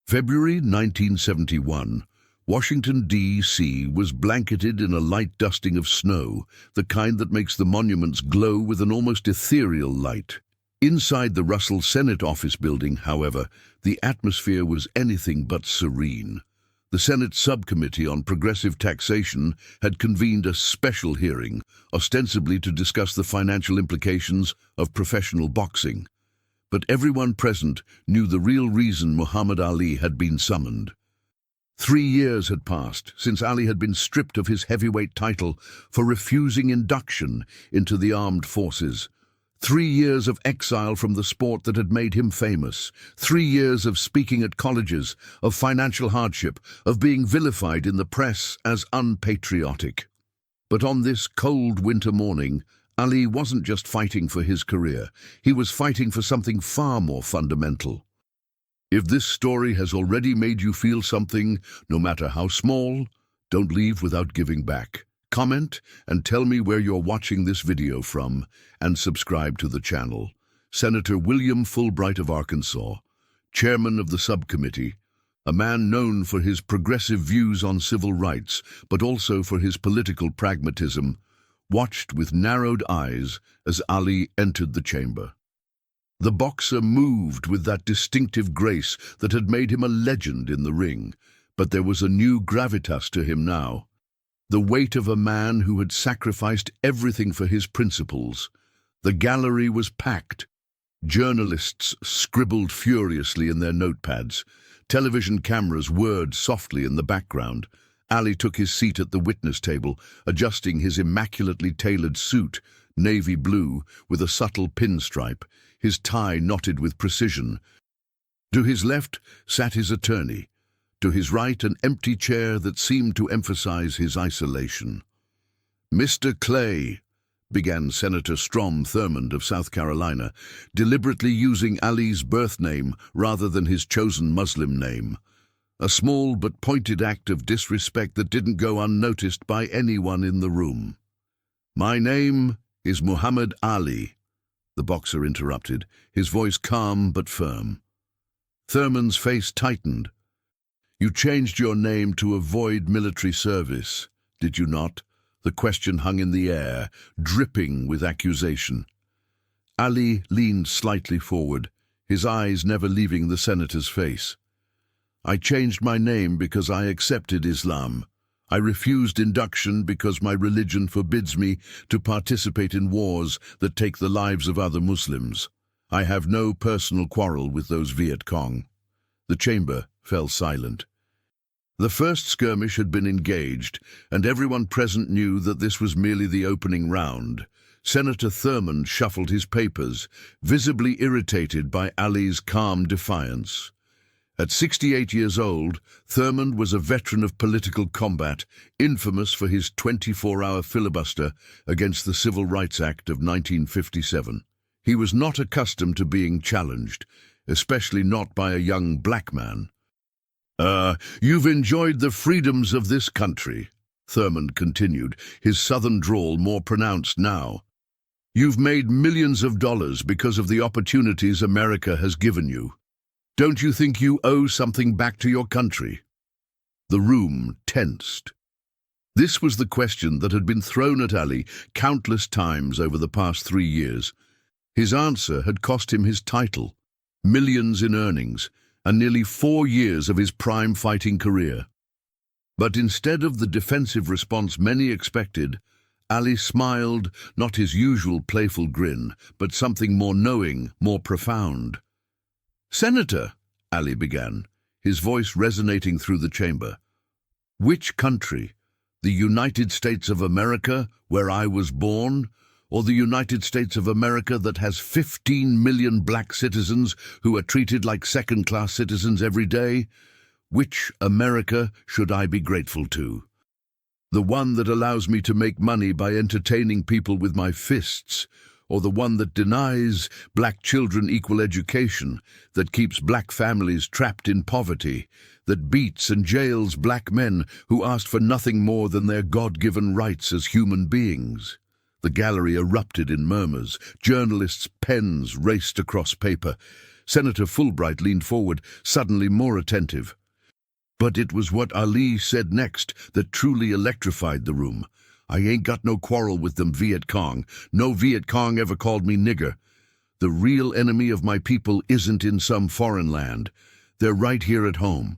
February 1971. Washington, D.C. was blanketed in a light dusting of snow, the kind that makes the monuments glow with an almost ethereal light. Inside the Russell Senate office building, however, the atmosphere was anything but serene. The Senate Subcommittee on Progressive Taxation had convened a special hearing, ostensibly to discuss the financial implications of professional boxing. But everyone present knew the real reason Muhammad Ali had been summoned. 3 years had passed since Ali had been stripped of his heavyweight title for refusing induction into the armed forces. 3 years of exile from the sport that had made him famous. 3 years of speaking at colleges, of financial hardship, of being vilified in the press as unpatriotic. But on this cold winter morning, Ali wasn't just fighting for his career. He was fighting for something far more fundamental. If this story has already made you feel something, no matter how small, don't leave without giving back. Comment and tell me where you're watching this video from, and subscribe to the channel. Senator William Fulbright of Arkansas, chairman of the subcommittee, a man known for his progressive views on civil rights, but also for his political pragmatism, watched with narrowed eyes as Ali entered the chamber. The boxer moved with that distinctive grace that had made him a legend in the ring, but there was a new gravitas to him now. The weight of a man who had sacrificed everything for his principles. The gallery was packed. Journalists scribbled furiously in their notepads. Television cameras whirred softly in the background. Ali took his seat at the witness table, adjusting his immaculately tailored suit, navy blue, with a subtle pinstripe, his tie knotted with precision. To his left sat his attorney. To his right, an empty chair that seemed to emphasize his isolation. "Mr. Clay," began Senator Strom Thurmond of South Carolina, deliberately using Ali's birth name rather than his chosen Muslim name. A small but pointed act of disrespect that didn't go unnoticed by anyone in the room. "My name is Muhammad Ali," the boxer interrupted, his voice calm but firm. Thurmond's face tightened. "You changed your name to avoid military service, did you not?" The question hung in the air, dripping with accusation. Ali leaned slightly forward, his eyes never leaving the senator's face. "I changed my name because I accepted Islam. I refused induction because my religion forbids me to participate in wars that take the lives of other Muslims. I have no personal quarrel with those Viet Cong." The chamber fell silent. The first skirmish had been engaged, and everyone present knew that this was merely the opening round. Senator Thurmond shuffled his papers, visibly irritated by Ali's calm defiance. At 68 years old, Thurmond was a veteran of political combat, infamous for his 24-hour filibuster against the Civil Rights Act of 1957. He was not accustomed to being challenged, especially not by a young black man. You've enjoyed the freedoms of this country," Thurmond continued, his southern drawl more pronounced now. "You've made millions of dollars because of the opportunities America has given you. Don't you think you owe something back to your country?" The room tensed. This was the question that had been thrown at Ali countless times over the past 3 years. His answer had cost him his title, millions in earnings, and nearly 4 years of his prime fighting career. But instead of the defensive response many expected, Ali smiled, not his usual playful grin, but something more knowing, more profound. "Senator," Ali began, his voice resonating through the chamber, "which country? The United States of America, where I was born, or the United States of America that has 15 million black citizens who are treated like second-class citizens every day? Which America should I be grateful to? The one that allows me to make money by entertaining people with my fists, or the one that denies black children equal education, that keeps black families trapped in poverty, that beats and jails black men who asked for nothing more than their God-given rights as human beings?" The gallery erupted in murmurs. Journalists' pens raced across paper. Senator Fulbright leaned forward, suddenly more attentive. But it was what Ali said next that truly electrified the room. "I ain't got no quarrel with them Viet Cong. No Viet Cong ever called me nigger. The real enemy of my people isn't in some foreign land. They're right here at home."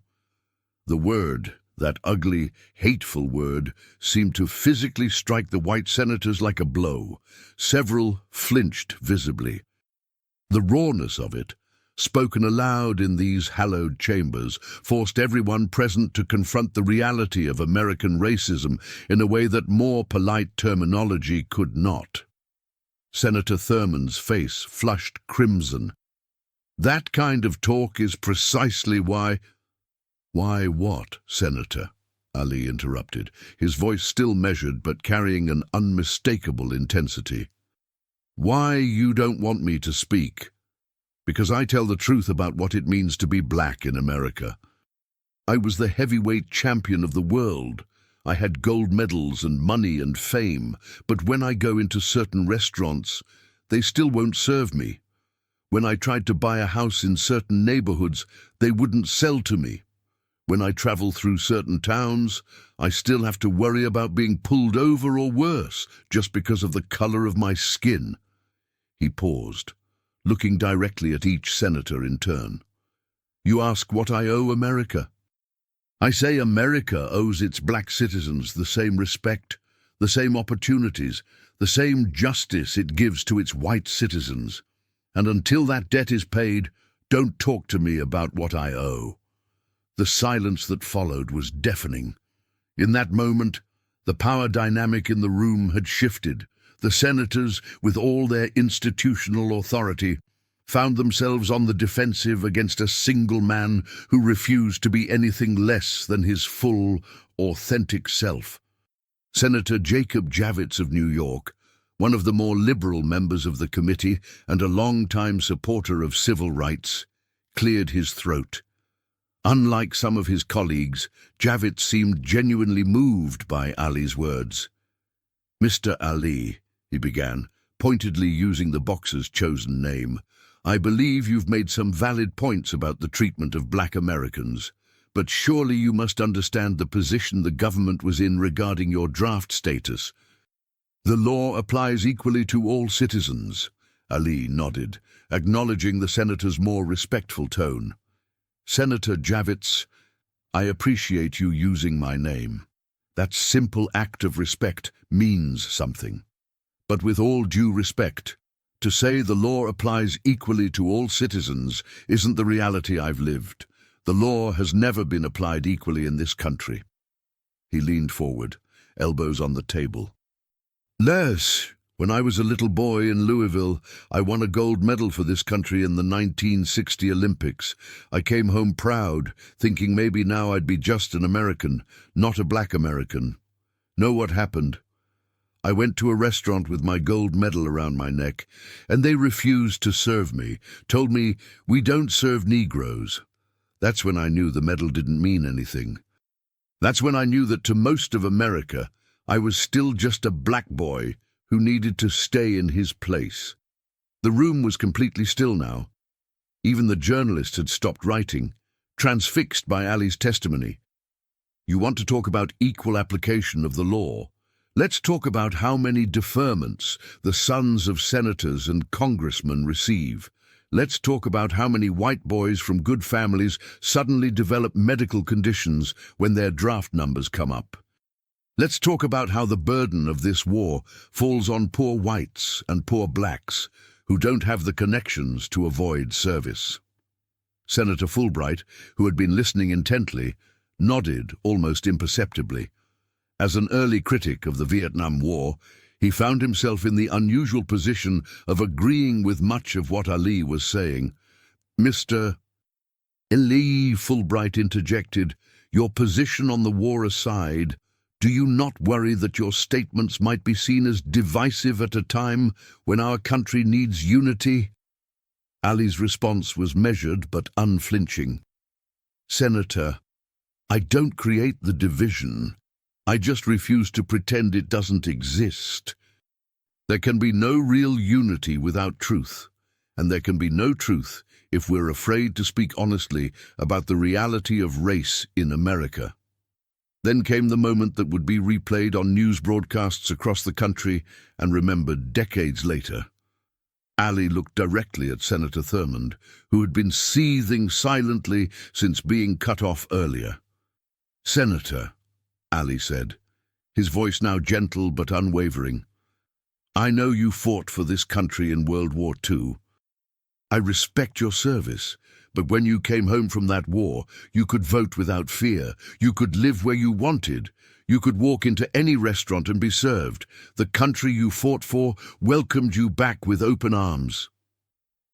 The word, that ugly, hateful word, seemed to physically strike the white senators like a blow. Several flinched visibly. The rawness of it, spoken aloud in these hallowed chambers, forced everyone present to confront the reality of American racism in a way that more polite terminology could not. Senator Thurman's face flushed crimson. "That kind of talk is precisely why—" "Why what, Senator?" Ali interrupted, his voice still measured but carrying an unmistakable intensity. "Why you don't want me to speak? Because I tell the truth about what it means to be black in America. I was the heavyweight champion of the world. I had gold medals and money and fame, but when I go into certain restaurants, they still won't serve me. When I tried to buy a house in certain neighborhoods, they wouldn't sell to me. When I travel through certain towns, I still have to worry about being pulled over or worse, just because of the color of my skin." He paused, looking directly at each senator in turn. "You ask what I owe America? I say America owes its black citizens the same respect, the same opportunities, the same justice it gives to its white citizens. And until that debt is paid, don't talk to me about what I owe." The silence that followed was deafening. In that moment, the power dynamic in the room had shifted. The senators, with all their institutional authority, found themselves on the defensive against a single man who refused to be anything less than his full, authentic self. Senator Jacob Javits of New York, one of the more liberal members of the committee and a long-time supporter of civil rights, cleared his throat. Unlike some of his colleagues, Javits seemed genuinely moved by Ali's words. "Mr. Ali," he began, pointedly using the boxer's chosen name, "I believe you've made some valid points about the treatment of black Americans, but surely you must understand the position the government was in regarding your draft status. The law applies equally to all citizens." Ali nodded, acknowledging the senator's more respectful tone. "Senator Javits, I appreciate you using my name. That simple act of respect means something. But with all due respect, to say the law applies equally to all citizens isn't the reality I've lived. The law has never been applied equally in this country." He leaned forward, elbows on the table. "Les, when I was a little boy in Louisville, I won a gold medal for this country in the 1960 Olympics. I came home proud, thinking maybe now I'd be just an American, not a black American. Know what happened? I went to a restaurant with my gold medal around my neck, and they refused to serve me, told me, 'We don't serve Negroes.' That's when I knew the medal didn't mean anything. That's when I knew that to most of America, I was still just a black boy who needed to stay in his place." The room was completely still now. Even the journalists had stopped writing, transfixed by Ali's testimony. "You want to talk about equal application of the law? Let's talk about how many deferments the sons of senators and congressmen receive. Let's talk about how many white boys from good families suddenly develop medical conditions when their draft numbers come up. Let's talk about how the burden of this war falls on poor whites and poor blacks who don't have the connections to avoid service." Senator Fulbright, who had been listening intently, nodded almost imperceptibly. As an early critic of the Vietnam War, he found himself in the unusual position of agreeing with much of what Ali was saying. "Mr. Ali," Fulbright interjected, "your position on the war aside, do you not worry that your statements might be seen as divisive at a time when our country needs unity?" Ali's response was measured but unflinching. "Senator, I don't create the division. I just refuse to pretend it doesn't exist. There can be no real unity without truth, and there can be no truth if we're afraid to speak honestly about the reality of race in America. Then came the moment that would be replayed on news broadcasts across the country and remembered decades later. Ali looked directly at Senator Thurmond, who had been seething silently since being cut off earlier. "Senator," Ali said, his voice now gentle but unwavering, "I know you fought for this country in World War II. I respect your service, but when you came home from that war, you could vote without fear. You could live where you wanted. You could walk into any restaurant and be served. The country you fought for welcomed you back with open arms."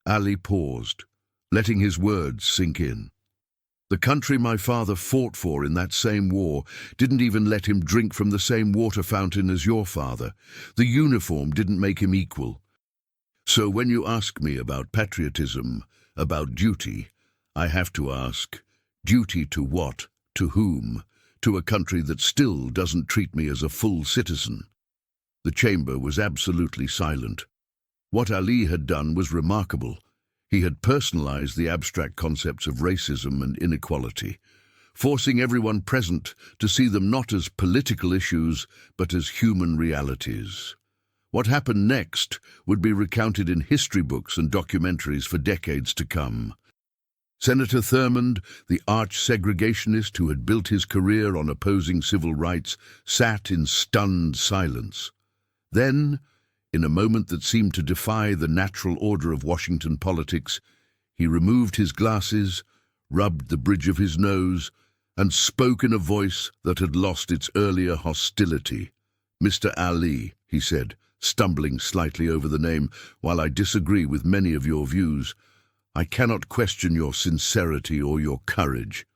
Ali paused, letting his words sink in. "The country my father fought for in that same war didn't even let him drink from the same water fountain as your father. The uniform didn't make him equal. So when you ask me about patriotism, about duty, I have to ask, duty to what, to whom, to a country that still doesn't treat me as a full citizen?" The chamber was absolutely silent. What Ali had done was remarkable. He had personalized the abstract concepts of racism and inequality, forcing everyone present to see them not as political issues, but as human realities. What happened next would be recounted in history books and documentaries for decades to come. Senator Thurmond, the arch-segregationist who had built his career on opposing civil rights, sat in stunned silence. Then, in a moment that seemed to defy the natural order of Washington politics, he removed his glasses, rubbed the bridge of his nose, and spoke in a voice that had lost its earlier hostility. "Mr. Ali," he said, stumbling slightly over the name, "while I disagree with many of your views, I cannot question your sincerity or your courage.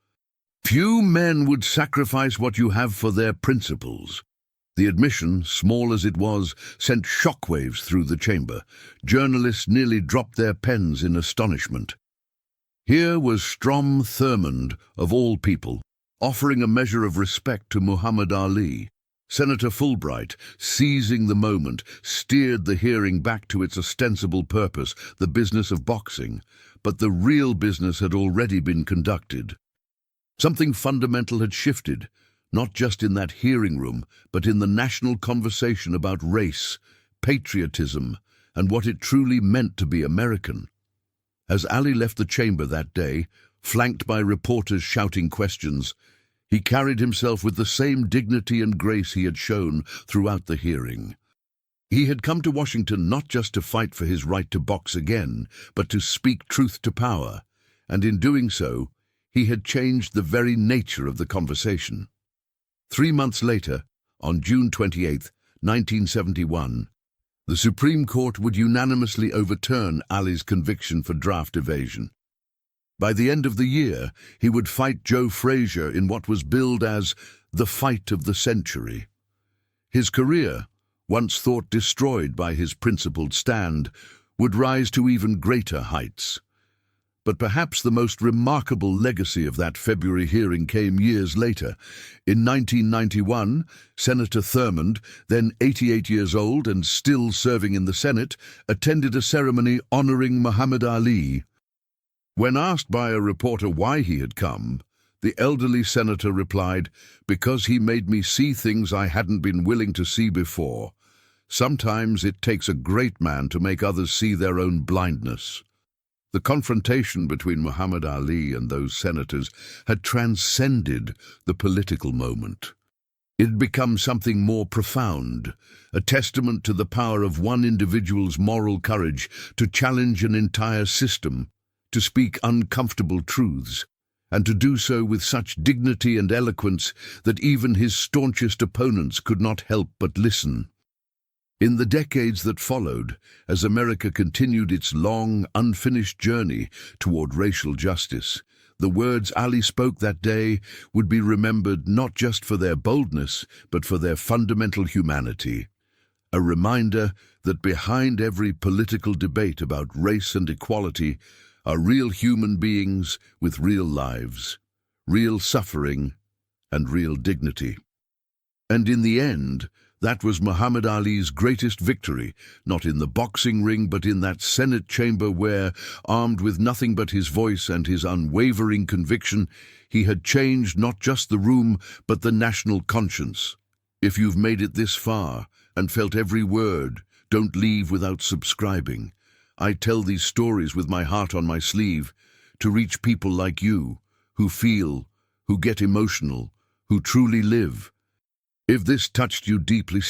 Few men would sacrifice what you have for their principles." The admission, small as it was, sent shockwaves through the chamber. Journalists nearly dropped their pens in astonishment. Here was Strom Thurmond, of all people, offering a measure of respect to Muhammad Ali. Senator Fulbright, seizing the moment, steered the hearing back to its ostensible purpose, the business of boxing. But the real business had already been conducted. Something fundamental had shifted, not just in that hearing room, but in the national conversation about race, patriotism, and what it truly meant to be American. As Ali left the chamber that day, flanked by reporters shouting questions, he carried himself with the same dignity and grace he had shown throughout the hearing. He had come to Washington not just to fight for his right to box again, but to speak truth to power, and in doing so, he had changed the very nature of the conversation. 3 months later, on June 28, 1971, the Supreme Court would unanimously overturn Ali's conviction for draft evasion. By the end of the year, he would fight Joe Frazier in what was billed as the fight of the century. His career, once thought destroyed by his principled stand, would rise to even greater heights. But perhaps the most remarkable legacy of that February hearing came years later. In 1991, Senator Thurmond, then 88 years old and still serving in the Senate, attended a ceremony honoring Muhammad Ali. When asked by a reporter why he had come, the elderly senator replied, "Because he made me see things I hadn't been willing to see before. Sometimes it takes a great man to make others see their own blindness." The confrontation between Muhammad Ali and those senators had transcended the political moment. It had become something more profound, a testament to the power of one individual's moral courage to challenge an entire system, to speak uncomfortable truths, and to do so with such dignity and eloquence that even his staunchest opponents could not help but listen. In the decades that followed, as America continued its long, unfinished journey toward racial justice, the words Ali spoke that day would be remembered not just for their boldness, but for their fundamental humanity. A reminder that behind every political debate about race and equality are real human beings with real lives, real suffering, and real dignity. And in the end, That was Muhammad Ali's greatest victory, not in the boxing ring but in that Senate chamber where, armed with nothing but his voice and his unwavering conviction, he had changed not just the room but the national conscience. If you've made it this far and felt every word, don't leave without subscribing. I tell these stories with my heart on my sleeve to reach people like you, who feel, who get emotional, who truly live. If this touched you deeply,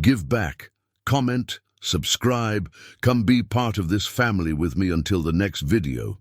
give back, comment, subscribe, come be part of this family with me until the next video.